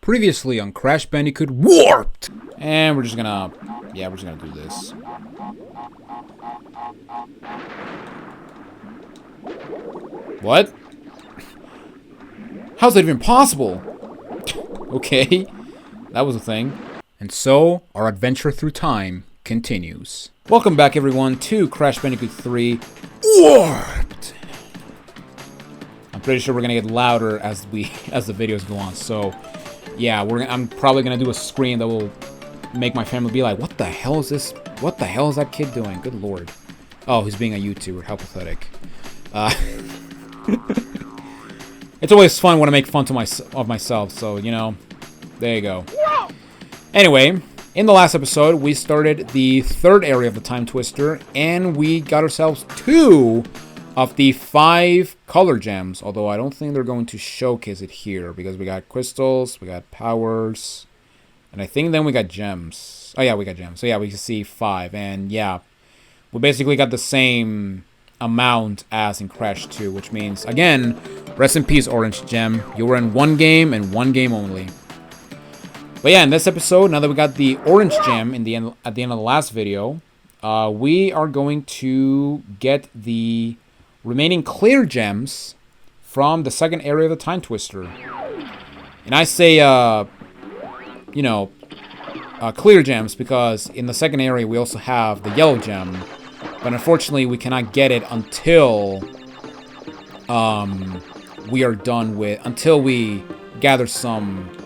Previously on Crash Bandicoot Warped! And we're just gonna do this. What? How's that even possible? Okay, that was a thing. And so, our adventure through time continues. Welcome back everyone to Crash Bandicoot 3 Warped! I'm pretty sure we're gonna get louder as the videos go on, so yeah, I'm probably gonna do a screen that will make my family be like, what the hell is this? What the hell is that kid doing? Good lord. Oh, he's being a YouTuber. How pathetic. It's always fun when I make fun of myself, so, you know, there you go. Anyway, in the last episode, we started the third area of the Time Twister, and we got ourselves 2 of the 5 color gems, although I don't think they're going to showcase it here, because we got crystals, we got powers, and I think then we got gems. Oh yeah, we got gems. So yeah, we can see 5, and yeah, we basically got the same amount as in Crash 2, which means, again, rest in peace, Orange Gem. You were in 1 game and 1 game only. But yeah, in this episode, now that we got the Orange Gem at the end of the last video, we are going to get the remaining clear gems from the second area of the Time Twister. And I say, you know, clear gems because in the second area we also have the yellow gem. But unfortunately, we cannot get it until we are done with, until we gather some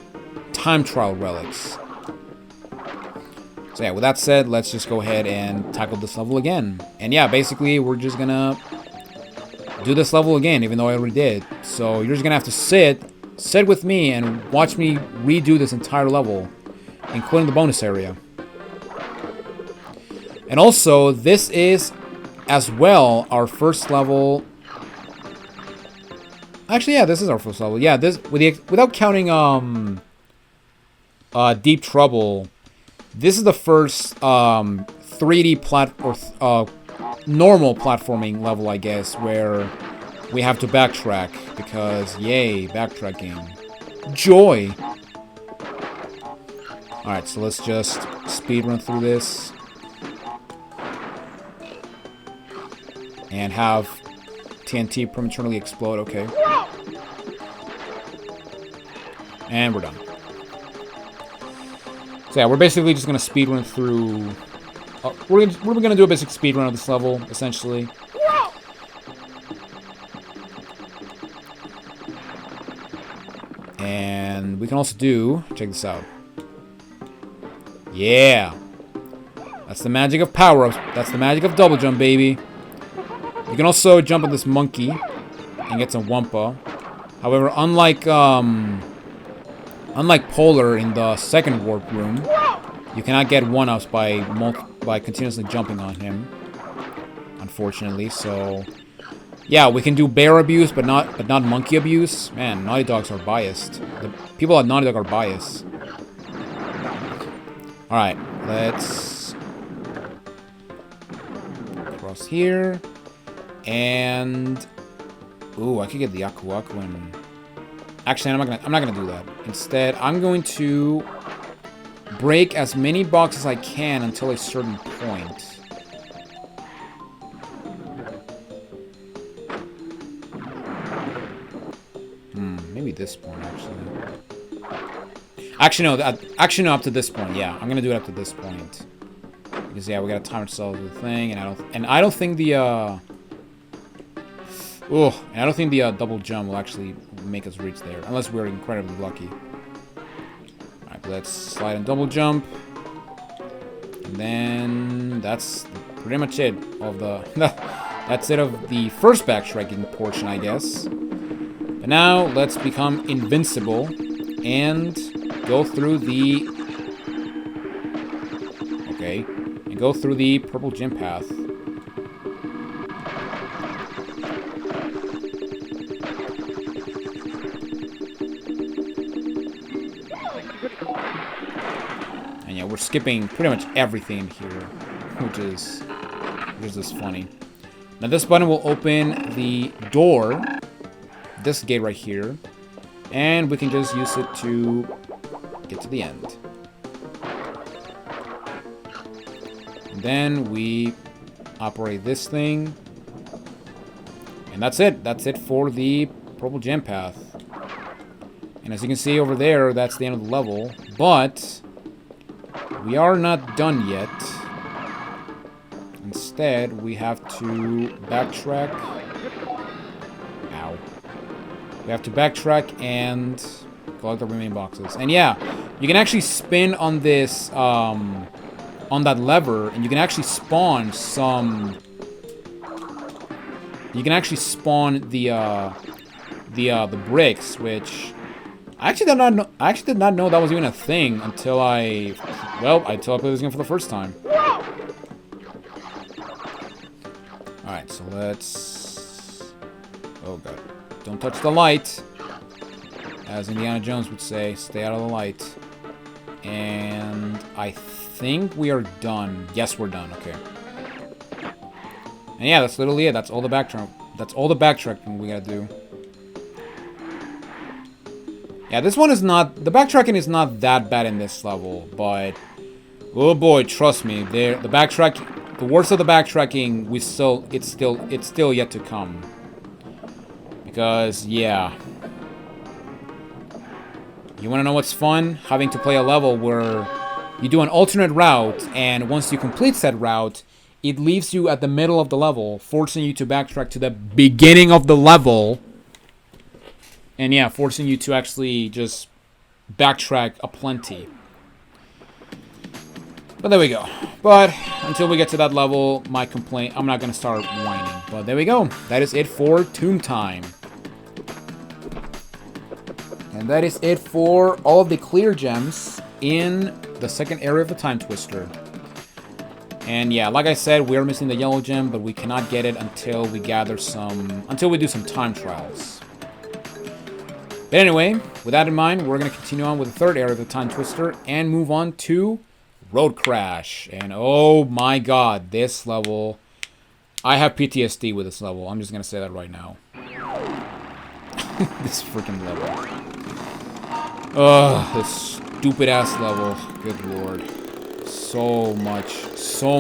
time trial relics. So yeah, with that said, let's just go ahead and tackle this level again. And yeah, basically, we're just gonna do this level again, even though I already did. So you're just gonna have to sit with me and watch me redo this entire level, including the bonus area. And also, this is, as well, our first level. Actually, yeah, this is our first level. Yeah, this without counting Deep Trouble, this is the first 3D normal platforming level, I guess, where we have to backtrack because, yay, backtracking, joy. All right, so let's just speed run through this. And have TNT prematurely explode, okay. And we're done. So yeah, we're basically just gonna speed run through. We're gonna do a basic speed run of this level, essentially. And we can also do, check this out. Yeah, that's the magic of power-ups. That's the magic of double jump, baby. You can also jump on this monkey and get some Wumpa. However, unlike Polar in the second warp room, you cannot get 1-ups by continuously jumping on him, unfortunately. So, yeah, we can do bear abuse, but not monkey abuse. Man, Naughty Dogs are biased. The people at Naughty Dog are biased. All right, let's cross here. And ooh, I could get the Uka-Uka one. Actually, I'm not gonna do that. Instead, I'm going to break as many boxes as I can until a certain point. Maybe this point actually. No, up to this point. Yeah, I'm gonna do it up to this point. Because yeah, we gotta time ourselves with the thing, and I don't think the double jump will actually make us reach there, unless we're incredibly lucky. Alright, let's slide and double jump. And then that's pretty much it of the that's it of the first backtracking portion, I guess. But now let's become invincible and go through the go through the purple gym path. And yeah, we're skipping pretty much everything here, which is just funny. Now this button will open the door, this gate right here, and we can just use it to get to the end. And then we operate this thing. And that's it. That's it for the purple gem path. And as you can see over there, that's the end of the level. But we are not done yet. Instead, we have to backtrack. Ow. We have to backtrack and collect the remaining boxes. And yeah, you can actually spin on this, on that lever, and you can actually spawn some... You can actually spawn the bricks, which I actually did not know. I actually did not know that was even a thing until I played this game for the first time. All right, so let's. Oh god! Don't touch the light, as Indiana Jones would say. Stay out of the light. And I think we are done. Yes, we're done. Okay. And yeah, that's literally it. That's all the backtrack. That's all the backtracking we gotta do. Yeah, this one is not... The backtracking is not that bad in this level, but... Oh boy, trust me. The backtrack... The worst of the backtracking, it's still yet to come. Because, yeah. You wanna know what's fun? Having to play a level where you do an alternate route, and once you complete said route, it leaves you at the middle of the level, forcing you to backtrack to the beginning of the level. And yeah, forcing you to actually just backtrack aplenty. But there we go. But until we get to that level, my complaint... I'm not going to start whining. But there we go. That is it for Tomb Time. And that is it for all of the clear gems in the second area of the Time Twister. And yeah, like I said, we are missing the yellow gem, but we cannot get it until we gather some... Until we do some time trials. But anyway, with that in mind, we're going to continue on with the third area of the Time Twister and move on to Road Crash. And oh my god, this level... I have PTSD with this level. I'm just going to say that right now. This freaking level. Ugh, this stupid-ass level. Good lord. So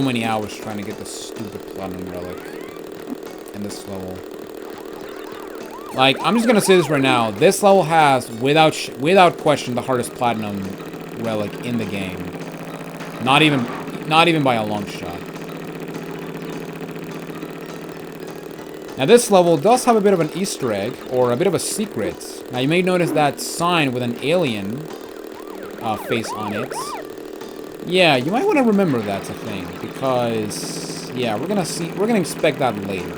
many hours trying to get this stupid platinum relic in this level. Like, I'm just gonna say this right now. This level has, without question, the hardest platinum relic in the game. Not even by a long shot. Now, this level does have a bit of an Easter egg, or a bit of a secret. Now, you may notice that sign with an alien face on it. Yeah, you might want to remember that's a thing, because yeah, we're gonna inspect that later.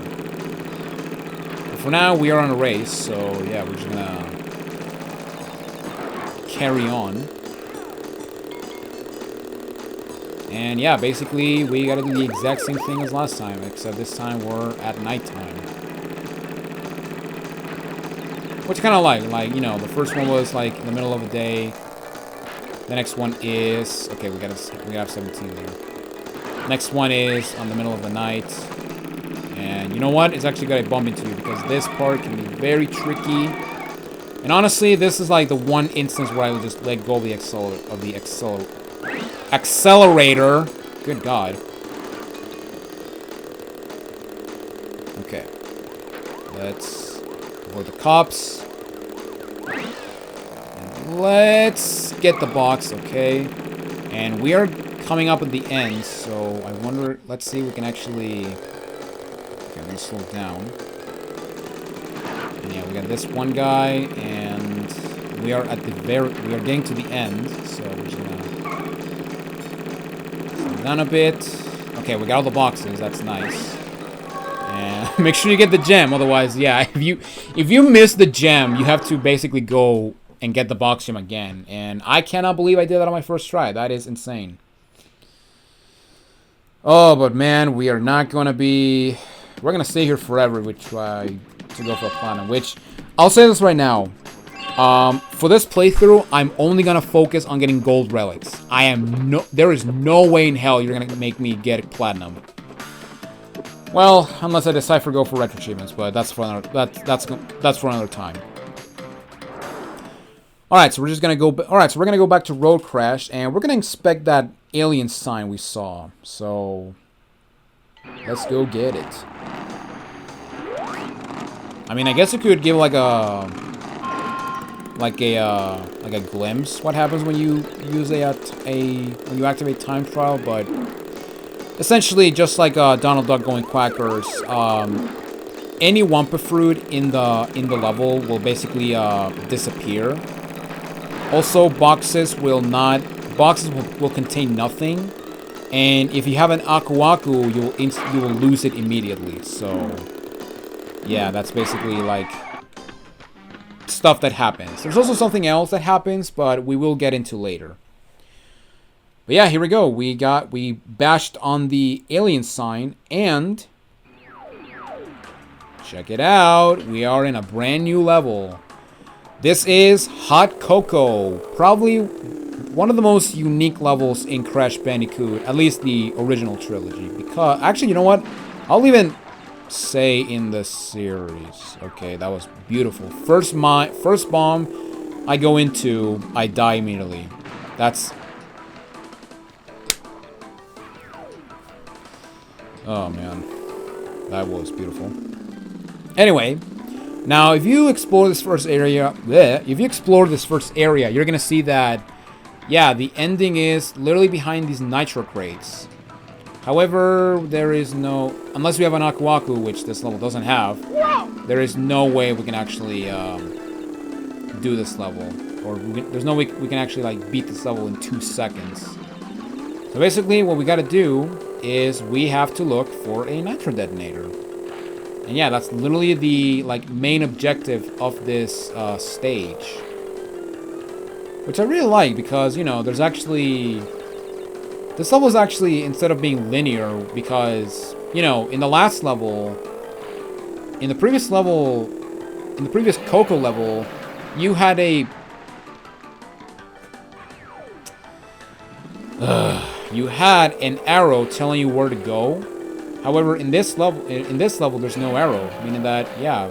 For now, we are on a race, so yeah, we're just gonna carry on. And yeah, basically, we gotta do the exact same thing as last time, except this time we're at nighttime. Which kind of like, you know, the first one was like in the middle of the day. The next one is... Okay, we have 17 there. Next one is on the middle of the night. And you know what? It's actually going to bump into you because this part can be very tricky. And honestly, this is like the one instance where I will just let go of the accelerator. Good God. Okay. Let's avoid the cops. And let's get the box, okay? And we are coming up at the end, so I wonder... Let's see if we can actually... Okay, I'm gonna slow down. And yeah, we got this one guy, and we are at the we are getting to the end, so we're just gonna slow down a bit. Okay, we got all the boxes. That's nice. And make sure you get the gem, otherwise, yeah, if you miss the gem, you have to basically go and get the box gem again. And I cannot believe I did that on my first try. That is insane. Oh, but man, we are not gonna be... We're gonna stay here forever if we try to go for a platinum, which, I'll say this right now. For this playthrough, I'm only gonna focus on getting gold relics. There is no way in hell you're gonna make me get platinum. Well, unless I decide to go for retro achievements, but that's for another, that's for another time. Alright, so we're just gonna go... Alright, so we're gonna go back to Road Crash, and we're gonna inspect that alien sign we saw. So... let's go get it. I mean, I guess it could give like a... like a glimpse what happens when you use when you activate time trial, but... essentially, just like Donald Duck going quackers, any Wumpa fruit in the level will basically disappear. Also, boxes will contain nothing, and if you have an Aku-Aku, you will lose it immediately. So, yeah, that's basically like stuff that happens. There's also something else that happens, but we will get into later. But yeah, here we go. We bashed on the alien sign, and check it out. We are in a brand new level. This is Hot Coco, probably one of the most unique levels in Crash Bandicoot, at least the original trilogy. Because, actually, you know what? I'll even say in the series. Okay, that was beautiful. First bomb I go into, I die immediately. That's... oh, man. That was beautiful. Anyway... now, if you explore this first area, you're gonna see that, yeah, the ending is literally behind these nitro crates. However, there is no, unless we have an Aku-Aku, which this level doesn't have, there is no way we can actually do this level, or there's no way we can actually like beat this level in 2 seconds. So basically, what we gotta do is we have to look for a nitro detonator. And yeah, that's literally the like main objective of this stage, which I really like because, you know, there's actually this level is actually, instead of being linear, because, you know, in the last level, in the previous Coco level, you had a you had an arrow telling you where to go. However, in this level, there's no arrow, meaning that, yeah,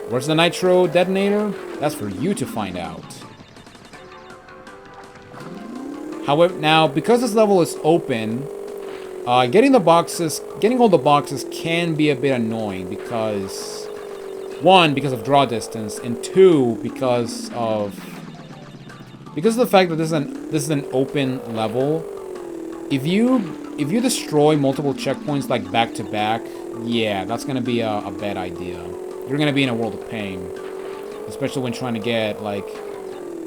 where's the nitro detonator? That's for you to find out. However, now, because this level is open, getting all the boxes can be a bit annoying because, one, because of draw distance, and two, because of the fact that this is an open level. If you destroy multiple checkpoints like back to back, yeah, that's gonna be a bad idea. You're gonna be in a world of pain, especially when trying to get like,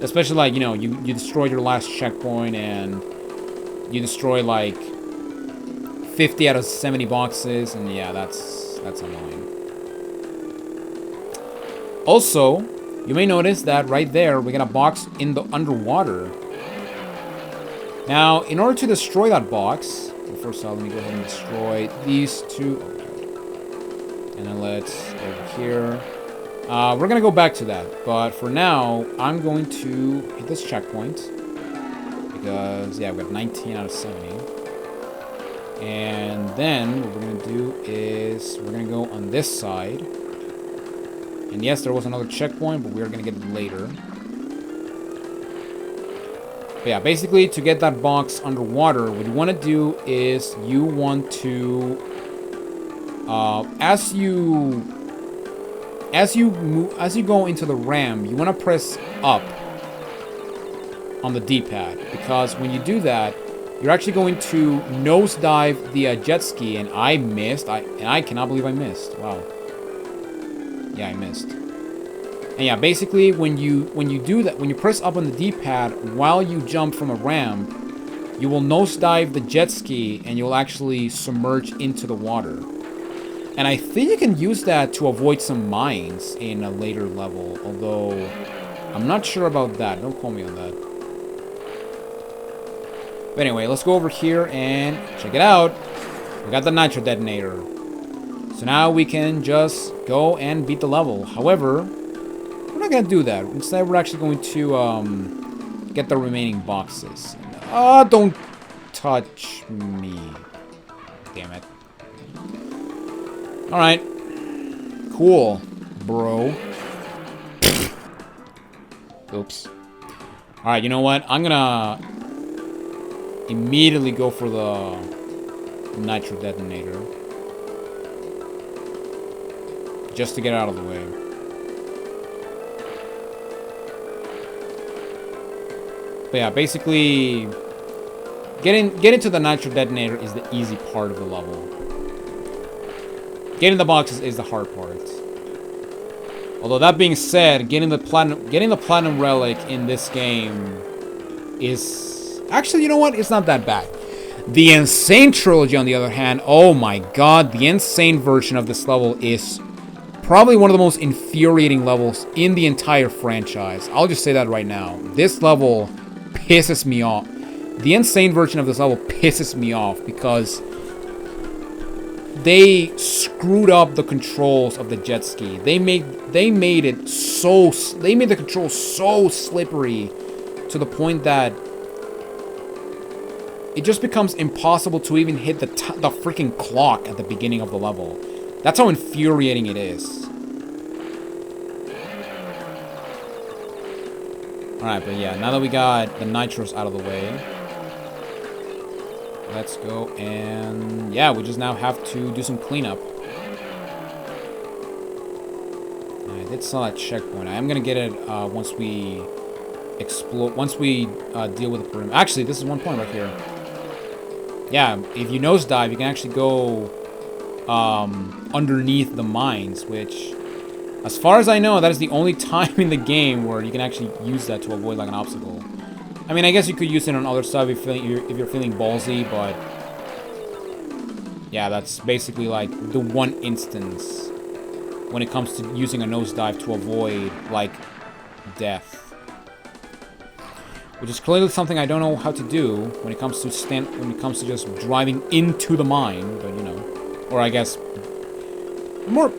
especially like, you know, you destroyed your last checkpoint and you destroy like 50 out of 70 boxes, and yeah, that's annoying. Also, you may notice that right there we got a box in the underwater. Now, in order to destroy that box, well, first of all, let me go ahead and destroy these two. And then let's over here. We're going to go back to that. But for now, I'm going to hit this checkpoint. Because, yeah, we got 19 out of 70. And then what we're going to do is we're going to go on this side. And yes, there was another checkpoint, but we're going to get it later. But yeah, basically, to get that box underwater, what you want to do is you want to, as you go into the ramp, you want to press up on the D-pad, because when you do that, you're actually going to nosedive the jet ski, and I missed. I cannot believe I missed. Wow. Yeah, I missed. And yeah, basically, when you do that, when you press up on the D-pad while you jump from a ramp, you will nosedive the jet ski and you'll actually submerge into the water. And I think you can use that to avoid some mines in a later level, although I'm not sure about that. Don't quote me on that. But anyway, let's go over here and check it out. We got the nitro detonator. So now we can just go and beat the level. However, we're not going to do that. Instead, we're actually going to get the remaining boxes. Don't touch me. Damn it. Alright. Cool, bro. Oops. Alright, you know what? I'm gonna immediately go for the nitro detonator. Just to get out of the way. But yeah, basically, getting to the nitro detonator is the easy part of the level. Getting the boxes is the hard part. Although that being said, getting the platinum relic in this game is actually, you know what? It's not that bad. The Insane Trilogy, on the other hand, oh my god, the Insane version of this level is probably one of the most infuriating levels in the entire franchise. I'll just say that right now. This level pisses me off. The Insane version of this level pisses me off because they screwed up the controls of the jet ski. They made the controls so slippery to the point that it just becomes impossible to even hit the freaking clock at the beginning of the level. That's how infuriating it is. Alright, but yeah, now that we got the nitros out of the way, let's go, and yeah, we just now have to do some cleanup. I did saw that checkpoint. I am gonna get it once we explore. Once we deal with the perimeter. Actually, this is one point right here. Yeah, if you nosedive, you can actually go underneath the mines, which, as far as I know, that is the only time in the game where you can actually use that to avoid like an obstacle. I mean, I guess you could use it on other stuff if you're feeling ballsy, but yeah, that's basically like the one instance when it comes to using a nosedive to avoid like death, which is clearly something I don't know how to do when it comes to just driving into the mine. But you know, or I guess well,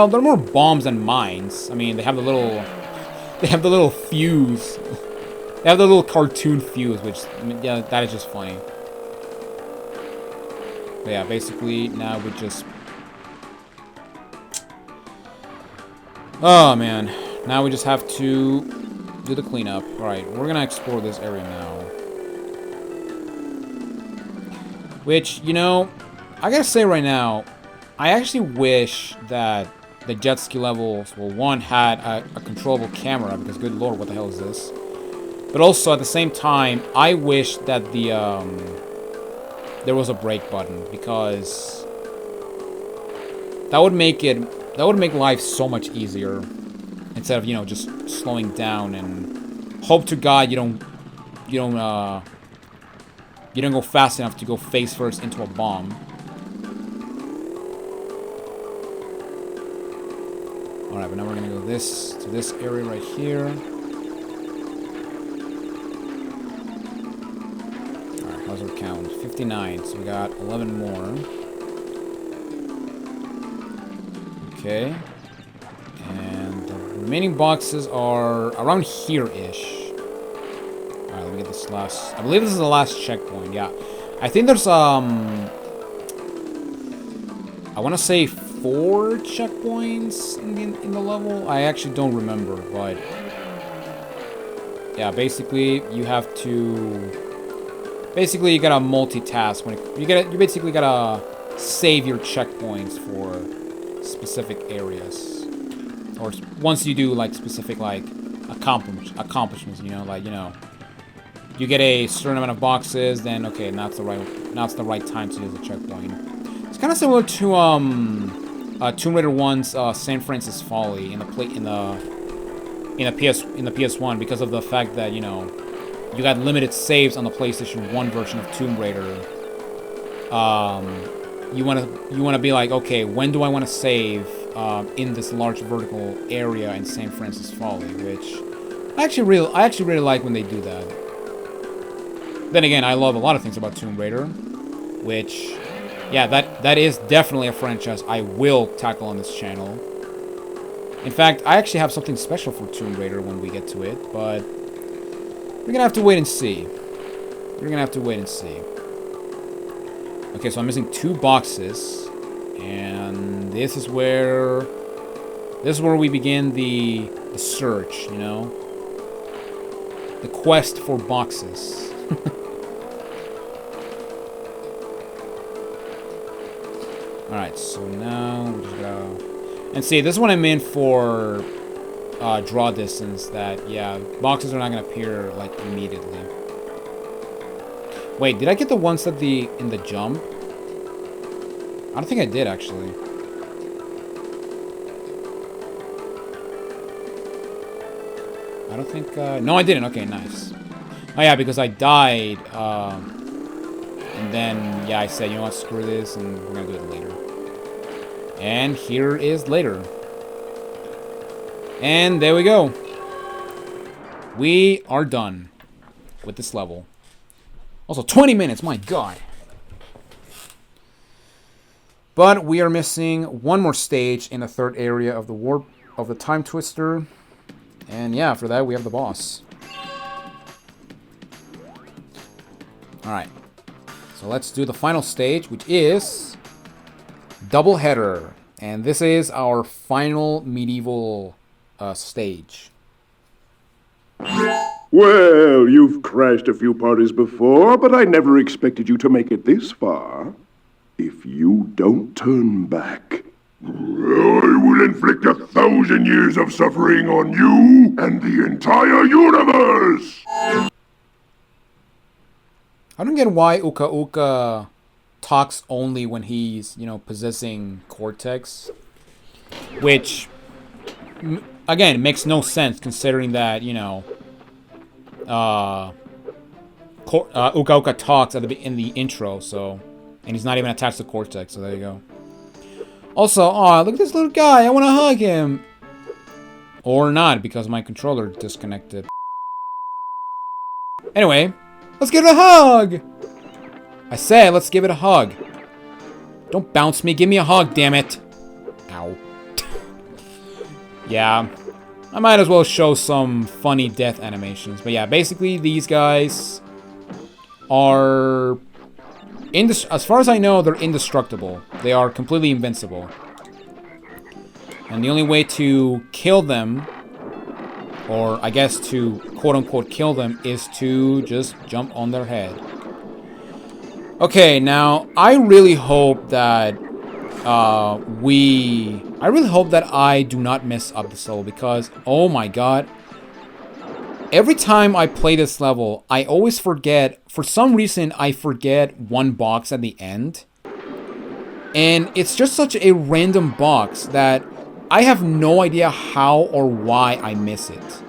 there are more bombs than mines. I mean, they have the little fuse. They have the little cartoon fuse, which, yeah, that is just funny. But yeah, basically, now we just... Oh, man. Now we just have to do the cleanup. Alright, we're gonna explore this area now. Which, you know, I gotta say right now, I actually wish that the jet ski levels, well, one, had a controllable camera, because good lord, what the hell is this? But also, at the same time, I wish that there was a brake button, because that would make life so much easier, instead of, you know, just slowing down, and hope to God you don't go fast enough to go face first into a bomb. Alright, but now we're gonna go to this area right here. Alright, how's our count? 59, so we got 11 more. Okay. And the remaining boxes are around here-ish. Alright, let me get this last... I believe this is the last checkpoint, yeah. I think there's, I want to say 4 checkpoints in the level. I actually don't remember, but yeah, basically you have to you gotta multitask when you basically gotta save your checkpoints for specific areas, or once you do like specific like accomplishments, you know, like, you know, you get a certain amount of boxes, then okay, now's the right time to use the checkpoint. It's kind of similar to Tomb Raider 1's St. Francis Folly in the PS1, because of the fact that, you know, you got limited saves on the PlayStation 1 version of Tomb Raider. You wanna be like, okay, when do I want to save in this large vertical area in St. Francis Folly, which I actually really like when they do that. Then again, I love a lot of things about Tomb Raider, which, yeah, that is definitely a franchise I will tackle on this channel. In fact, I actually have something special for Tomb Raider when we get to it, but we're gonna have to wait and see. Okay, so I'm missing 2 boxes, and this is where we begin the search, you know? the quest for boxes. Alright, so now we just gotta... And see, this is what I meant for draw distance, that, yeah, boxes are not gonna appear, like, immediately. Wait, did I get the ones that in the jump? I don't think I did, actually. I don't think, no, I didn't. Okay, nice. Oh, yeah, because I died, and then, yeah, I said, you know what, screw this, and we're gonna do it later. And here is later. And there we go. We are done with this level. Also, 20 minutes, my god. But we are missing one more stage in the third area of the time twister. And yeah, after that we have the boss. Alright. So let's do the final stage, which is double header. And this is our final medieval stage. Well, you've crashed a few parties before, but I never expected you to make it this far. If you don't turn back, I will inflict 1,000 years of suffering on you and the entire universe! I don't get why Uka-Uka talks only when he's, you know, possessing Cortex. Which, again, makes no sense considering that, you know, Uka-Uka talks in the intro, so... And he's not even attached to Cortex, so there you go. Also, aw, look at this little guy, I want to hug him! Or not, because my controller disconnected. Anyway, let's give it a hug! I said, let's give it a hug. Don't bounce me, give me a hug, damn it! Ow. Yeah, I might as well show some funny death animations. But yeah, basically these guys are... as far as I know, they're indestructible. They are completely invincible. And the only way to kill them, or I guess to quote-unquote kill them, is to just jump on their head. Okay, now, I really hope that I do not mess up this level, because, oh my god, every time I play this level, I always forget, for some reason, I forget one box at the end. And it's just such a random box that I have no idea how or why I miss it.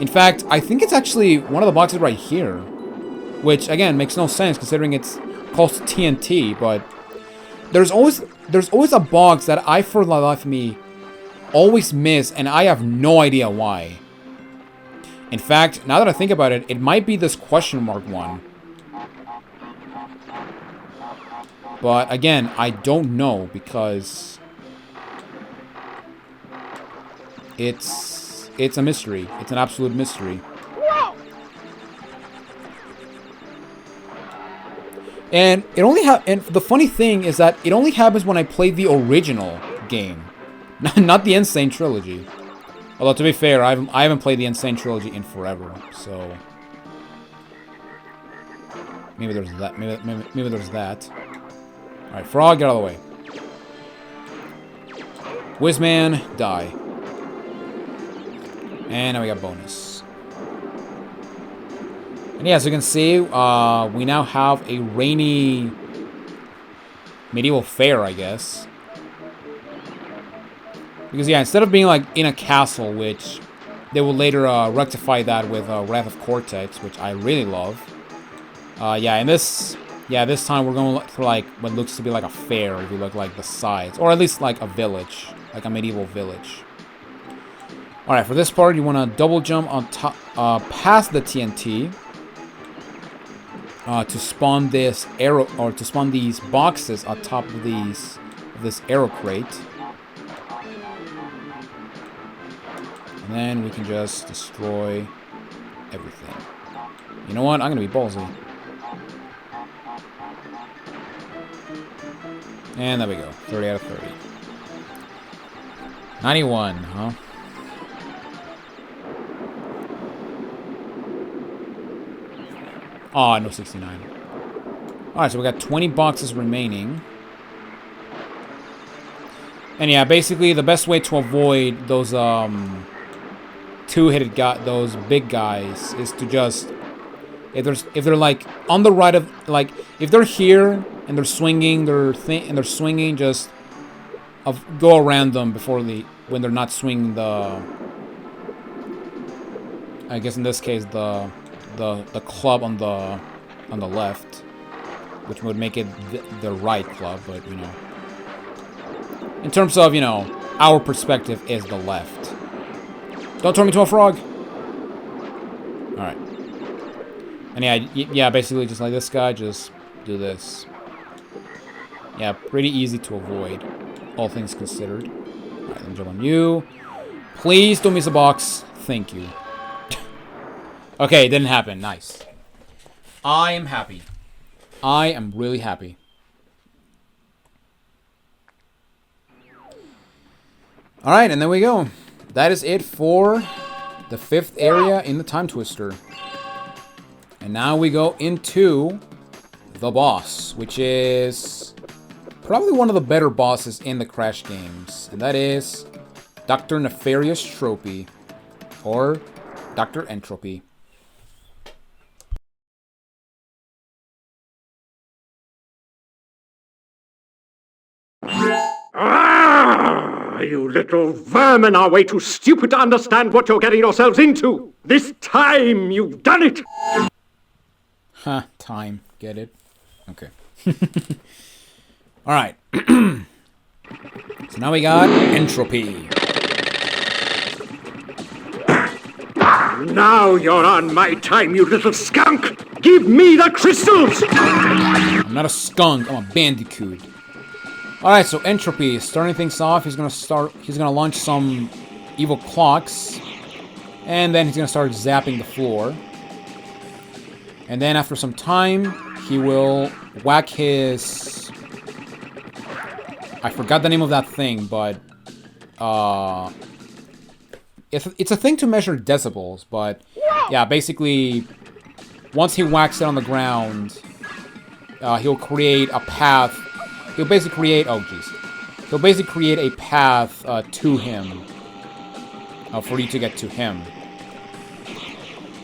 In fact, I think it's actually one of the boxes right here. Which, again, makes no sense considering it's called TNT, but there's always a box that I, for the life of me, always miss, and I have no idea why. In fact, now that I think about it, it might be this question mark one. But again, I don't know because it's a mystery. It's an absolute mystery. And and the funny thing is that it only happens when I play the original game. Not the Insane Trilogy. Although, to be fair, I haven't played the Insane Trilogy in forever, so... Maybe there's that. Maybe there's that. Alright, Frog, get out of the way. Whizman, die. And now we got bonus. And yeah, as you can see, we now have a rainy... medieval fair, I guess. Because, yeah, instead of being, like, in a castle, which they will later rectify that with Wrath of Cortex, which I really love. This time we're going for, like, what looks to be like a fair, if you look like the sides. Or at least, like, a village. Like a medieval village. Alright, for this part, you want to double jump on top, past the TNT. To spawn this arrow, or to spawn these boxes on top of this arrow crate. And then we can just destroy everything. You know what? I'm gonna be ballsy. And there we go. 30 out of 30. 91, huh? Oh, no 69. Alright, so we got 20 boxes remaining. And yeah, basically the best way to avoid those two-headed those big guys is to just if they're like on the right of like if they're here and they're swinging just go around them before when they're not swinging I guess in this case the club on the left, which would make it the right club, but you know, in terms of, you know, our perspective is the left. Don't turn me into a frog. All right. And yeah, basically just like this guy, just do this. Yeah, pretty easy to avoid, all things considered. All right, let me jump on you. Please don't miss a box. Thank you. Okay, it didn't happen. Nice. I am happy. I am really happy. Alright, and there we go. That is it for the 5th area in the Time Twister. And now we go into the boss, which is probably one of the better bosses in the Crash games. And that is Dr. Nefarious Tropy, or Dr. Entropy. You little vermin are way too stupid to understand what you're getting yourselves into. This time you've done it. Huh, time. Get it? Okay. Alright. So now we got Entropy. Now you're on my time, you little skunk. Give me the crystals. I'm not a skunk, I'm a Bandicoot. Alright, so Entropy, starting things off, he's gonna launch some evil clocks, and then he's gonna start zapping the floor. And then after some time, he will whack his... I forgot the name of that thing, but... It's a thing to measure decibels, but... Yeah, basically, once he whacks it on the ground, he'll create a path... He'll basically create... Oh, jeez. He'll basically create a path to him. For you to get to him.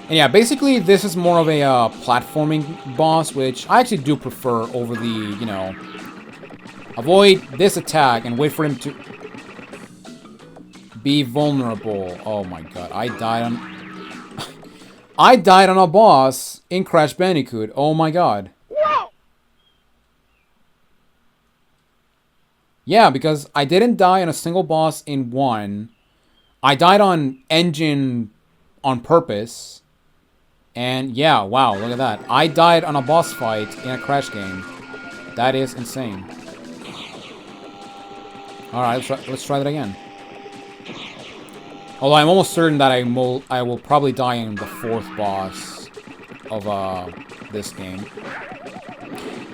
And yeah, basically this is more of a platforming boss, which I actually do prefer over the, you know... Avoid this attack and wait for him to... be vulnerable. Oh my god, I died on... I died on a boss in Crash Bandicoot. Oh my god. Yeah, because I didn't die on a single boss in 1. I died on Engine on purpose. And yeah, wow, look at that. I died on a boss fight in a Crash game. That is insane. Alright, let's try that again. Although I'm almost certain that I will probably die in the 4th boss of this game.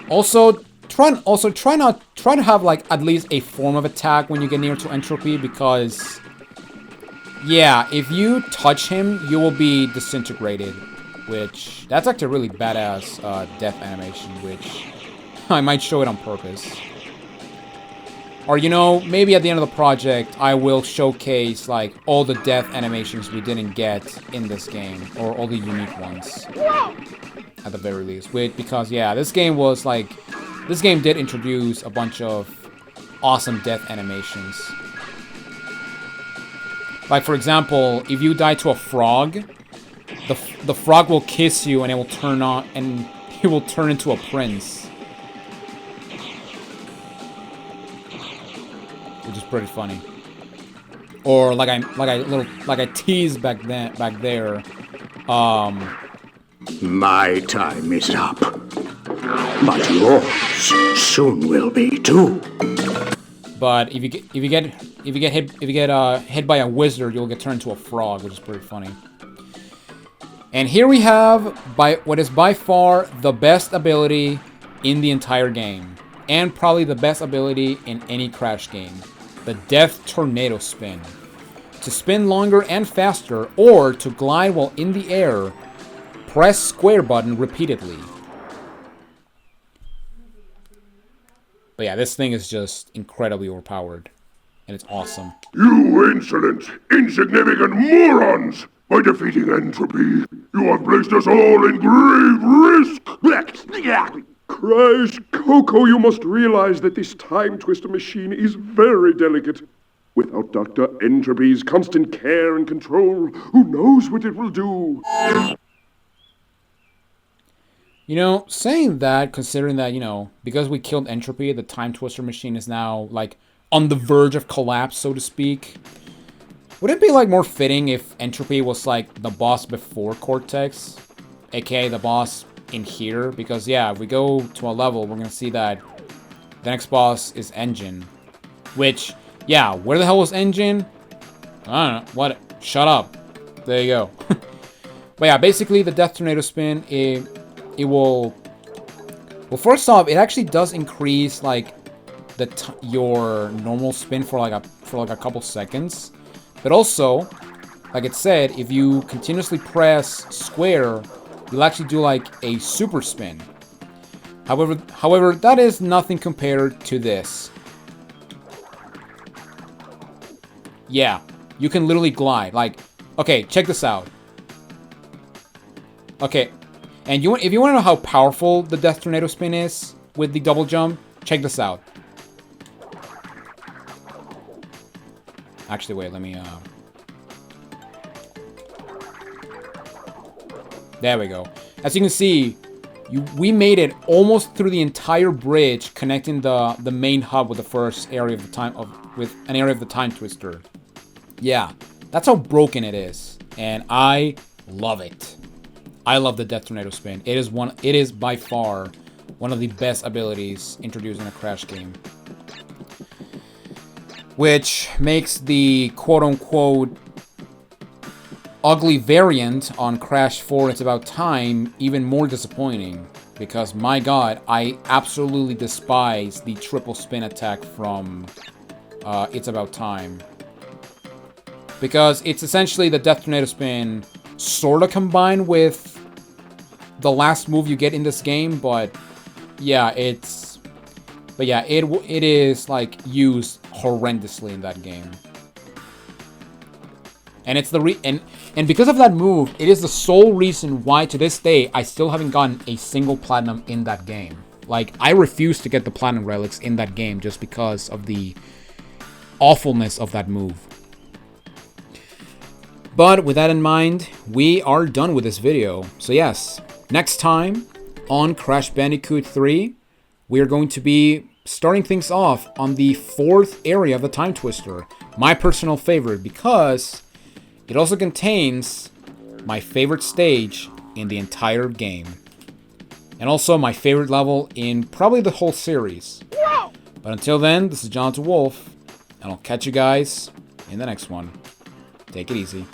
Also, try to have like at least a form of attack when you get near to Entropy, because yeah, if you touch him, you will be disintegrated, which that's actually a really badass death animation, which I might show it on purpose. Or, you know, maybe at the end of the project, I will showcase, like, all the death animations we didn't get in this game. Or all the unique ones. At the very least. Because, yeah, this game was, like... This game did introduce a bunch of awesome death animations. Like, for example, if you die to a frog, the frog will kiss you and it will turn on... And he will turn into a prince. Which is pretty funny. Or like I teased back there. My time is up. But yours soon will be too. But if you get hit by a wizard, you'll get turned into a frog, which is pretty funny. And here we have what is by far the best ability in the entire game, and probably the best ability in any Crash game. The Death Tornado Spin. To spin longer and faster, or to glide while in the air, press square button repeatedly. But yeah, this thing is just incredibly overpowered. And it's awesome. You insolent, insignificant morons! By defeating Entropy, you have placed us all in grave risk! Crash, Coco, you must realize that this time twister machine is very delicate. Without Dr. Entropy's constant care and control, who knows what it will do? You know, saying that, considering that, you know, because we killed Entropy, the time twister machine is now, like, on the verge of collapse, so to speak. Would it be, like, more fitting if Entropy was, like, the boss before Cortex? AKA the boss in here? Because, yeah, if we go to a level, we're gonna see that the next boss is Engine. Which, yeah, where the hell was Engine? I don't know. What? Shut up. There you go. But yeah, basically, the Death Tornado Spin, it will... Well, first off, it actually does increase, like, your normal spin for like a couple seconds. But also, like it said, if you continuously press square, you'll actually do like a super spin. However, that is nothing compared to this. Yeah, you can literally glide. Like, okay, check this out. Okay, and if you want to know how powerful the Death Tornado Spin is with the double jump, check this out. Actually, wait, let me, There we go. As you can see, we made it almost through the entire bridge, connecting the main hub with the first area of the time twister. Yeah, that's how broken it is, and I love it. I love the Death Tornado Spin. It is by far one of the best abilities introduced in a Crash game. Which makes the quote-unquote ugly variant on Crash 4 It's About Time even more disappointing. Because, my god, I absolutely despise the triple spin attack from It's About Time. Because it's essentially the Death Tornado Spin sorta combined with the last move you get in this game, but yeah, it is like used horrendously in that game. And it's and because of that move, it is the sole reason why to this day I still haven't gotten a single platinum in that game. Like, I refuse to get the platinum relics in that game just because of the awfulness of that move. But with that in mind, we are done with this video. So yes, next time on Crash Bandicoot 3, we are going to be starting things off on the 4th area of the Time Twister. My personal favorite, because it also contains my favorite stage in the entire game. And also my favorite level in probably the whole series. But until then, this is Jonathan Wolf, and I'll catch you guys in the next one. Take it easy.